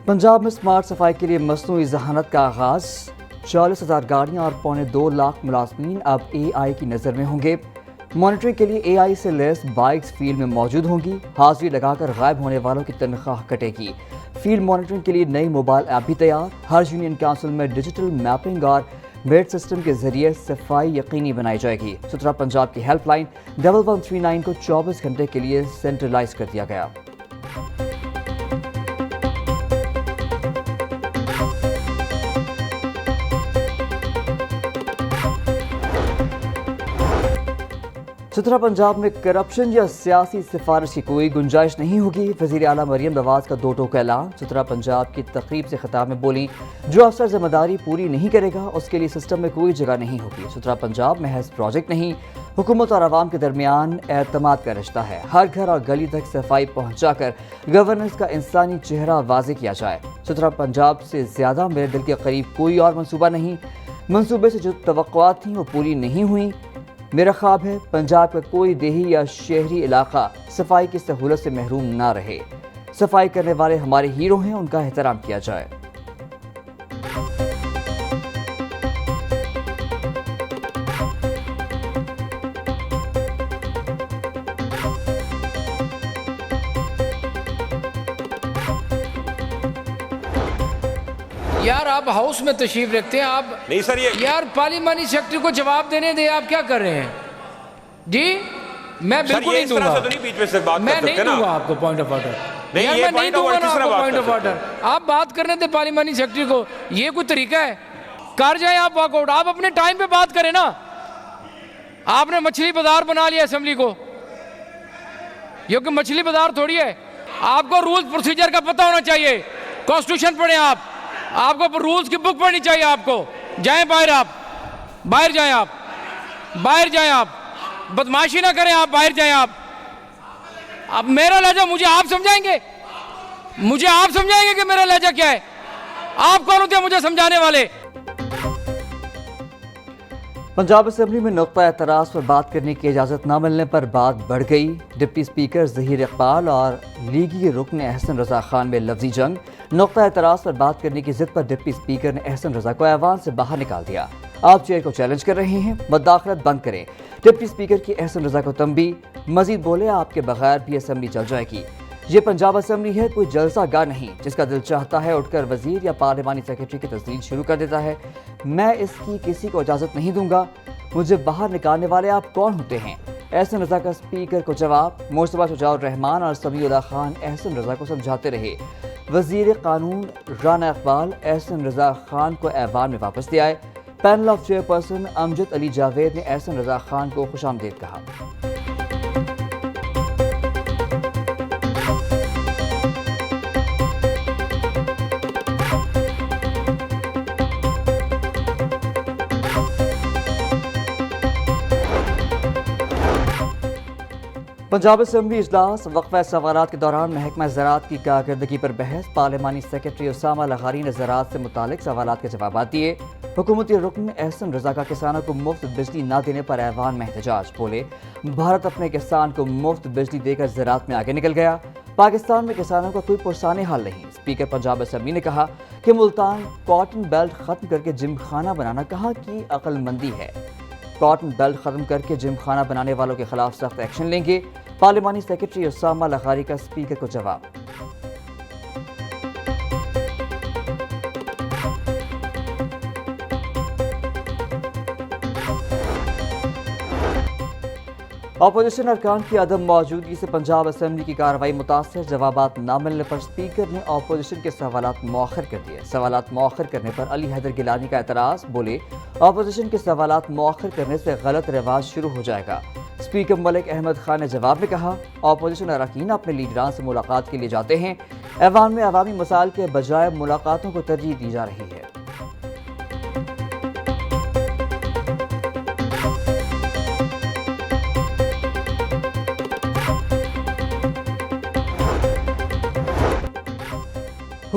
पंजाब में स्मार्ट सफाई के लिए मसनूई ज़हानत का आगाज़। 40,000 गाड़ियाँ और 2.25 लाख मुलाज़मीन अब AI की नज़र में होंगे। मॉनिटरिंग के लिए AI से लैस बाइक्स फील्ड में मौजूद होंगी। हाजिरी लगाकर गायब होने वालों की तनख्वाह कटेगी। फील्ड मॉनिटरिंग के लिए नई मोबाइल ऐप भी तैयार। हर यूनियन काउंसिल में डिजिटल मैपिंग और वेट सिस्टम के जरिए सफाई यकीनी बनाई जाएगी। सुथरा पंजाब की हेल्पलाइन 1139 को 24 घंटे के लिए सेंट्रलाइज कर दिया गया। सुथरा पंजाब में करप्शन या सियासी सिफारिश की कोई गुंजाइश नहीं होगी। वज़ीर आला मरियम नवाज का दो टोक ऐलान। सुथरा पंजाब की तकरीब से खिताब में बोली, जो अफसर जिम्मेदारी पूरी नहीं करेगा उसके लिए सिस्टम में कोई जगह नहीं होगी। सुथरा पंजाब महज प्रोजेक्ट नहीं, हुकूमत और आवाम के दरमियान एतमाद का रिश्ता है। हर घर और गली तक सफाई पहुँचाकर गवर्नेंस का इंसानी चेहरा वाज़ेह किया जाए। सुथरा पंजाब से ज़्यादा मेरे दिल के करीब कोई और मनसूबा नहीं। मनसूबे से जो तवक्कुआत थीं वो पूरी नहीं हुई। मेरा ख्वाब है पंजाब का कोई देही या शहरी इलाका सफाई की सहूलत से महरूम ना रहे। सफाई करने वाले हमारे हीरो हैं, उनका एहतराम किया जाए। यार आप हाउस में तशरीफ रखते हैं, आप नहीं सर, ये यार पार्लिमानी सेक्रेटरी को जवाब देने दे। आप क्या कर रहे हैं जी? मैं बिल्कुल नहीं दूंगा। बीच में से बात मैं कर नहीं सकते ना। दूंगा आपको पॉइंट ऑफ ऑर्डर। नहीं, यार ये मैं नहीं point of दूंगा order ना किस तरह आपको बात पॉइंट कर ऑफ सकते ऑर्डर। आप बात करने दे पार्लिमानी सेक्रेटरी को, ये कोई तरीका है? कर जाए आप वॉकआउट, आप अपने टाइम पे बात करें ना। आपने मछली बाजार बना लिया असेंबली को, ये कोई मछली बाजार थोड़ी है। आपको रूल्स प्रोसीजर का पता होना चाहिए। कॉन्स्टिट्यूशन पढ़े आपको रूल्स की बुक पढ़नी चाहिए। आपको जाएं बाहर, आप बाहर जाएं, आप बाहर जाएं, आप बदमाशी ना करें, आप बाहर जाएं। आप अब मेरा लहजा मुझे आप समझाएंगे? मुझे आप समझाएंगे कि मेरा लहजा क्या है? आप कौन होते हैं मुझे समझाने वाले? पंजाब असेंबली में नुक्ता एतराज़ पर बात करने की इजाज़त न मिलने पर बात बढ़ गई। डिप्टी स्पीकर ज़हीर इकबाल और लीगी रुकन एहसन रज़ा खान में लफ्ज़ी जंग। नुक्ता एतराज़ पर बात करने की ज़िद पर डिप्टी स्पीकर ने एहसन रज़ा को ऐवान से बाहर निकाल दिया। आप चेयर को चैलेंज कर रहे हैं, मुदाखलत बंद करें। डिप्टी स्पीकर की एहसन रज़ा को तंबी। मजीद बोले, आपके बगैर भी असेंबली चल जाएगी। ये पंजाब असेंबली है, कोई जलसा गाह नहीं। जिसका दिल चाहता है उठकर वजीर या पार्लिमानी सेक्रेटरी की तस्दील शुरू कर देता है। मैं इसकी किसी को इजाज़त नहीं दूंगा। मुझे बाहर निकालने वाले आप कौन होते हैं? एहसन रज़ा का स्पीकर को जवाब। मुस्तफा शुजाउर रहमान और समीउल्लाह खान एहसन रज़ा को समझाते रहे। वजीर कानून राना इकबाल एहसन रज़ा खान को ऐवान में वापस ले आए। Panel of chairperson Amjad Ali Javed ने एहसन रज़ा खान को खुशामदीद कहा। पंजाब असेंबली इजलास वक्फा सवालात के दौरान महकमा ज़राअत की कारकर्दगी पर बहस। पार्लिमानी सेक्रेटरी उसामा लगारी ने ज़राअत से मुतालिक सवालात के जवाब दिए। हुकूमती रुकन एहसन रज़ा का किसानों को मुफ्त बिजली न देने पर ऐवान में एहतजाज। बोले, भारत अपने किसान को मुफ्त बिजली देकर ज़राअत में आगे निकल गया। पाकिस्तान में किसानों का कोई पुरसाने हाल नहीं। स्पीकर पंजाब असेंबली ने कहा कि मुल्तान कॉटन बेल्ट ख़त्म करके जिम खाना बनाना कहाँ की अक्लमंदी है। कॉटन बेल्ट ख़त्म करके जिम खाना बनाने वालों के खिलाफ सख्त एक्शन लेंगे। पार्लिमानी सेक्रेटरी उसामा लगारी का स्पीकर को जवाब। अपोजिशन अरकान की अदम मौजूदगी से पंजाब असेंबली की कार्रवाई मुतासर। जवाबात न मिलने पर स्पीकर ने अपोजिशन के सवालात मौखर कर दिए। सवालात मौखर करने पर अली हैदर गिलानी का एतराज़। बोले, अपोजिशन के सवालात मौखर करने से गलत रिवाज शुरू हो जाएगा। स्पीकर मलिक अहमद खान ने जवाब में कहा, अपोजिशन अरकान अपने लीडरान से मुलाकात के लिए जाते हैं। ऐवान में अवामी मसाइल के बजाय मुलाकातों को तरजीह दी जा रही है।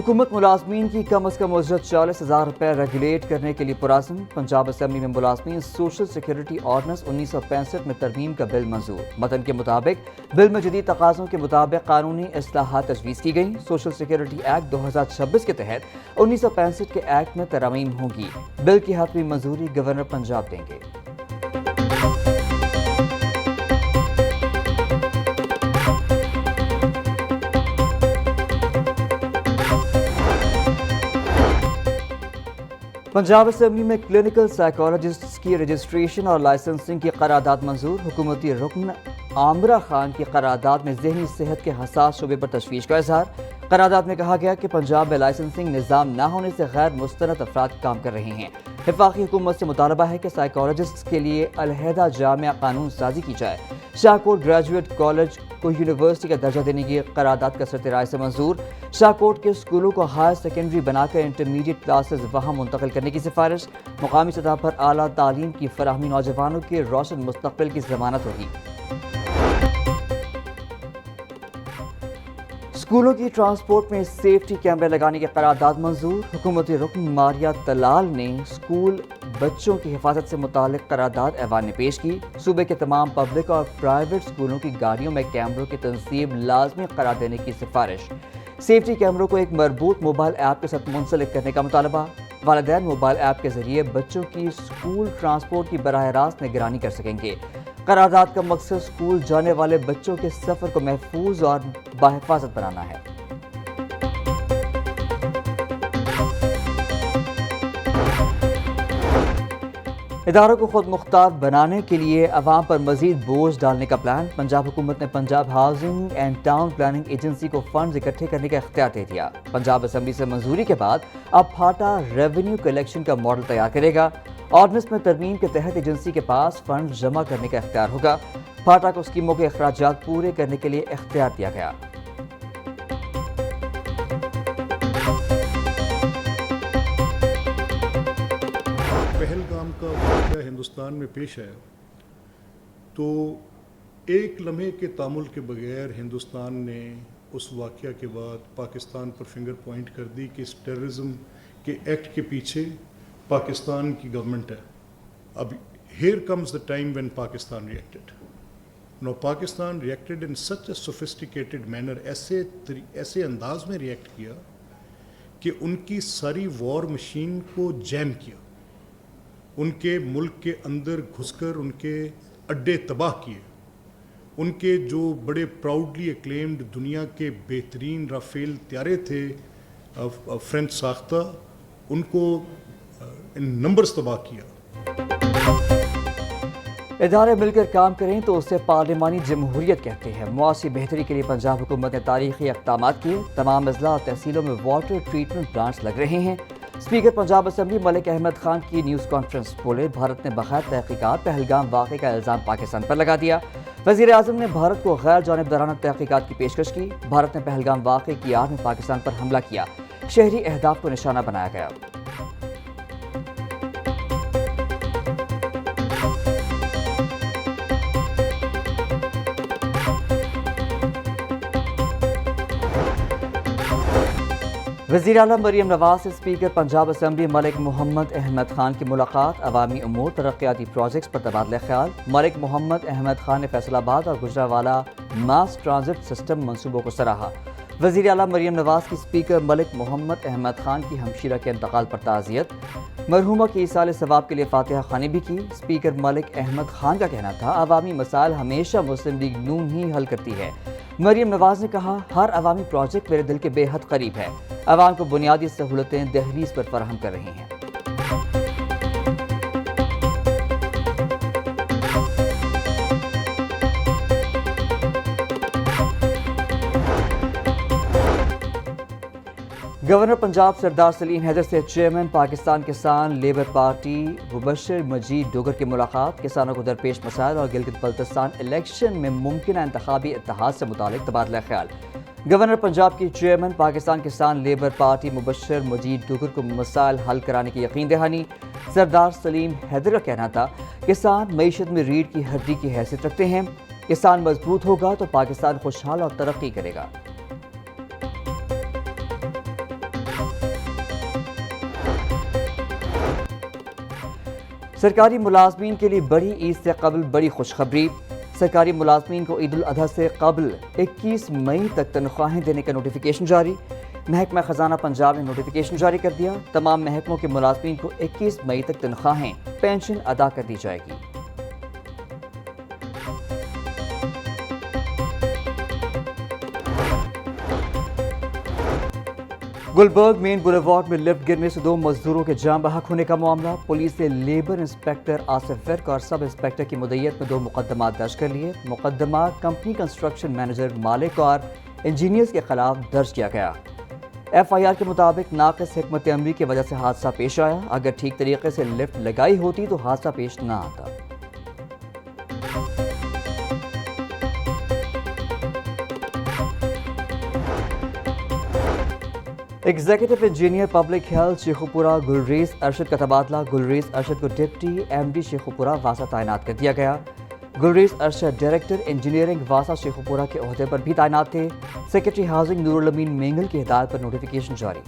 हुकूमत मुलाजमीन की कम अज़ कम उजरत 40,000 रुपये रेगुलेट करने के लिए पुरज़्म। पंजाब असम्बली में मुलाजमीन सोशल सिक्योरिटी ऑर्डनेंस 1965 में तरमीम का बिल मंजूर। मतन के मुताबिक बिल में जदीद तकाज़ों के मुताबिक कानूनी इस्लाहात तजवीज़ की गई। सोशल सिक्योरिटी एक्ट 2026 के तहत 1965 के एक्ट में तरमीम होगी। बिल की हतमी मंजूरी गवर्नर पंजाब देंगे। पंजाब असम्बली में क्लिनिकल साइकोलॉजिस्ट की रजिस्ट्रेशन और लाइसेंसिंग की करारदाद मंजूर। हुकूमती रुकन आमरा खान की करारदाद में ज़हनी सेहत के हसास शोबे पर तशवीश का इजहार। करारदाद में कहा गया कि पंजाब में लाइसेंसिंग निज़ाम न होने से गैर मुस्तनद अफराद काम कर रहे हैं। वफाकी हुकूमत से मुतालबा है कि साइकोलॉजिस्ट के लिए अलहदा जामिया कानून साजी की जाए। शाहकोट ग्रेजुएट कॉलेज को यूनिवर्सिटी का दर्जा देने की करारदाद कसरत राय से मंजूर। शाहकोट के स्कूलों को हायर सेकेंडरी बनाकर इंटरमीडिएट क्लासेस वहाँ मुंतकिल करने की सिफारिश। मुकामी सतह पर आला तालीम की फराहमी नौजवानों के रोशन मुस्तकबिल की जमानत होगी। स्कूलों की ट्रांसपोर्ट में सेफ्टी कैमरे लगाने की करारदाद मंजूर। हुकूमती रुकन मारिया तलाल ने स्कूल बच्चों की हिफाजत से मुतालिक करारदाद ऐवान में पेश की। सूबे के तमाम पब्लिक और प्राइवेट स्कूलों की गाड़ियों में कैमरों की तंसीब लाजमी करार देने की सिफारिश। सेफ्टी कैमरों को एक मरबूत मोबाइल ऐप के साथ मुंसलिक करने का मुतालबा। वालिदैन मोबाइल ऐप के जरिए बच्चों की स्कूल ट्रांसपोर्ट की बराह रास्त निगरानी कर सकेंगे। करारदाद का मकसद स्कूल जाने वाले बच्चों के सफ़र को महफूज और बाहिफाजत बनाना है। इदारों को खुद मुख्तार बनाने के लिए अवाम पर मजीद बोझ डालने का प्लान। पंजाब हुकूमत ने Punjab housing and town planning agency को फंड इकट्ठे करने का इख्तियार दे दिया। पंजाब असम्बली से मंजूरी के बाद अब फाटा रेवेन्यू कलेक्शन का मॉडल तैयार करेगा। ऑर्डिनेंस में तरमीम के तहत एजेंसी के पास फंड जमा करने का इख्तियार होगा। फाटा को स्कीमों के अखराजात पूरे करने के लिए इख्तियार दिया गया। पहलगाम का वाक़या हिंदुस्तान में पेश आया तो एक लम्हे के तामुल के बगैर हिंदुस्तान ने उस वाक़या के बाद पाकिस्तान पर फिंगर पॉइंट कर दी कि इस टेररिज्म के एक्ट के पीछे पाकिस्तान की गवर्नमेंट है। अब here comes the time when Pakistan reacted. Now Pakistan reacted in such a sophisticated manner, ऐसे अंदाज में रिएक्ट किया कि उनकी सारी वॉर मशीन को जैम किया, उनके मुल्क के अंदर घुसकर उनके अड्डे तबाह किए, उनके जो बड़े प्राउडली एक्लेम्ड दुनिया के बेहतरीन राफेल त्यारे थे फ्रेंच साख्ता, उनको इन नंबर्स तबाह किया। इदारे मिलकर काम करें तो उसे पार्लिमानी जमहूरियत कहते हैं। मुआशी बेहतरी के लिए पंजाब हुकूमत ने तारीखी इक़दाम किए। तमाम अजला और तहसीलों में वाटर ट्रीटमेंट प्लांट्स लग रहे हैं। स्पीकर पंजाब असम्बली मलिक अहमद खान की न्यूज़ कॉन्फ्रेंस बोले, भारत ने बगैर तहकीकात पहलगाम वाक़े का इल्ज़ाम पाकिस्तान पर लगा दिया। वज़ीर आज़म ने भारत को गैर जानिबदाराना तहकीकात की पेशकश की। भारत ने पहलगाम वाक़े की आड़ में पाकिस्तान पर हमला किया, शहरी अहदाफ को निशाना बनाया गया। वज़ीर आला मरीम नवाज से स्पीकर पंजाब असम्बली मलिक मोहम्मद अहमद खान की मुलाकात। अवामी उमूर तरक्याती प्रोजेक्ट्स पर तबादला ख्याल। मलिक मोहम्मद अहमद खान ने फैसलाबाद और गुजरावाला मास ट्रांजिट सिस्टम मंसूबों को सराहा। वज़ीर आला मरीम नवाज की स्पीकर मलिक मोहम्मद अहमद खान की हमशीरा के इंतकाल पर ताज़ियत। मरहूमा की ईसाल सवाब के लिए फातिहा खानी भी की। स्पीकर मलिक अहमद खान का कहना था, अवामी मसाइल हमेशा मुस्लिम लीग नून ही हल करती है। मरीम नवाज ने कहा, हर अवामी प्रोजेक्ट मेरे दिल के बेहद करीब है। अवाम को बुनियादी सहूलतें दहलीज पर फराहम कर रही हैं। गवर्नर पंजाब सरदार सलीम हैदर से चेयरमैन पाकिस्तान किसान लेबर पार्टी मुबशर मजीद डोगर की मुलाकात। किसानों को दरपेश मसाइल और गिलगित बल्तिस्तान इलेक्शन में मुमकिन इंतखाबी इत्तेहाद से मुतालिक तबादला ख्याल। गवर्नर पंजाब की चेयरमैन पाकिस्तान किसान लेबर पार्टी मुबशर मजीद डोगर को मसाइल हल कराने की यकीन दहानी। सरदार सलीम हैदर का कहना था, किसान मईशत में रीढ़ की हड्डी की हैसियत रखते हैं। किसान मजबूत होगा तो पाकिस्तान खुशहाल और तरक्की करेगा। سرکاری ملازمین کے لیے بڑی عید سے قبل بڑی خوشخبری، سرکاری ملازمین کو عید الاضحیٰ سے قبل 21 مئی تک تنخواہیں دینے کا نوٹیفیکیشن جاری۔ محکمہ خزانہ پنجاب نے نوٹیفیکیشن جاری کر دیا، تمام محکموں کے ملازمین کو 21 مئی تک تنخواہیں، پینشن ادا کر دی جائے گی۔ گلبرگ مین بولیوارڈ میں لفٹ گرنے سے 2 مزدوروں کے جاں بحق ہونے کا معاملہ، پولیس نے لیبر انسپیکٹر آصف ورک اور سب انسپیکٹر کی مدعیت میں 2 مقدمات درج کر لیے۔ مقدمات کمپنی کنسٹرکشن مینیجر مالک اور انجینئرز کے خلاف درج کیا گیا۔ ایف آئی آر کے مطابق ناقص حکمت عملی کی وجہ سے حادثہ پیش آیا، اگر ٹھیک طریقے سے لفٹ لگائی ہوتی تو حادثہ پیش نہ آتا۔ Executive engineer public health Sheikhupura galleries Arshad کا تبادلہ، گلریز ارشد کو ڈپٹی ایم ڈی شیخوپورہ واسا تعینات کر دیا گیا۔ گلریز ارشد ڈائریکٹر انجینئرنگ واسا شیخوپورہ کے عہدے پر بھی تعینات تھے۔ سیکرٹری ہاؤسنگ نور الامین مینگل کی ہدایت پر نوٹیفیکیشن جاری۔